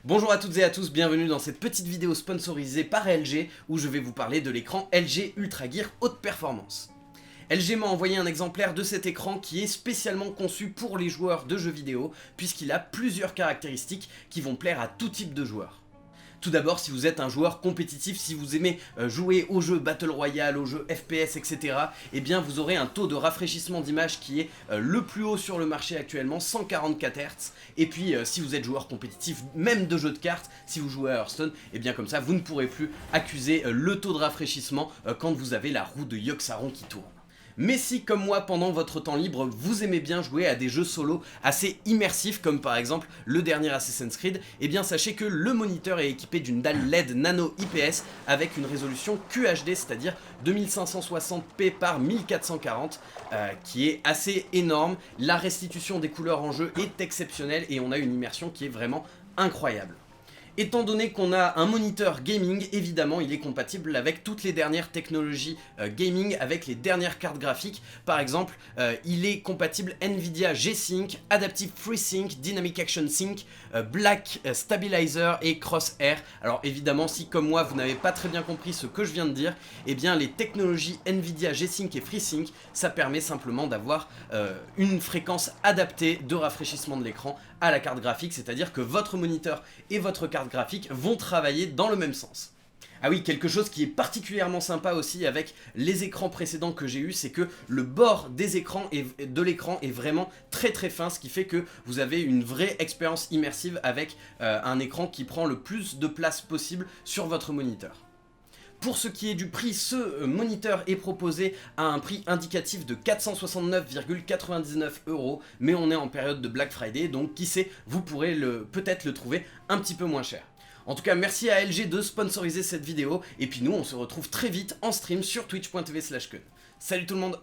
Bonjour à toutes et à tous, bienvenue dans cette petite vidéo sponsorisée par LG où je vais vous parler de l'écran LG Ultra Gear haute performance. LG m'a envoyé un exemplaire de cet écran qui est spécialement conçu pour les joueurs de jeux vidéo puisqu'il a plusieurs caractéristiques qui vont plaire à tout type de joueurs. Tout d'abord, si vous êtes un joueur compétitif, si vous aimez jouer aux jeux Battle Royale, aux jeux FPS, etc., eh bien vous aurez un taux de rafraîchissement d'image qui est le plus haut sur le marché actuellement, 144 Hz. Et puis si vous êtes joueur compétitif, même de jeux de cartes, si vous jouez à Hearthstone, eh bien comme ça vous ne pourrez plus accuser le taux de rafraîchissement quand vous avez la roue de Yogg-Saron qui tourne. Mais si, comme moi, pendant votre temps libre, vous aimez bien jouer à des jeux solo assez immersifs, comme par exemple le dernier Assassin's Creed, eh bien sachez que le moniteur est équipé d'une dalle LED Nano IPS avec une résolution QHD, c'est-à-dire 2560p par 1440, qui est assez énorme. La restitution des couleurs en jeu est exceptionnelle et on a une immersion qui est vraiment incroyable. Étant donné qu'on a un moniteur gaming, évidemment il est compatible avec toutes les dernières technologies gaming, avec les dernières cartes graphiques. Par exemple, il est compatible Nvidia G-Sync, Adaptive FreeSync, Dynamic Action Sync, Black Stabilizer et Crosshair. Alors évidemment, si comme moi vous n'avez pas très bien compris ce que je viens de dire, eh bien les technologies Nvidia G-Sync et FreeSync, ça permet simplement d'avoir une fréquence adaptée de rafraîchissement de l'écran à la carte graphique, c'est-à-dire que votre moniteur et votre carte graphique vont travailler dans le même sens. Ah oui, quelque chose qui est particulièrement sympa aussi avec les écrans précédents que j'ai eu, c'est que le bord des écrans de l'écran est vraiment très fin, ce qui fait que vous avez une vraie expérience immersive avec un écran qui prend le plus de place possible sur votre moniteur. Pour ce qui est du prix, ce moniteur est proposé à un prix indicatif de 469,99 €, mais on est en période de Black Friday, donc qui sait, vous pourrez peut-être le trouver un petit peu moins cher. En tout cas, merci à LG de sponsoriser cette vidéo, et puis nous, on se retrouve très vite en stream sur twitch.tv/keun. Salut tout le monde!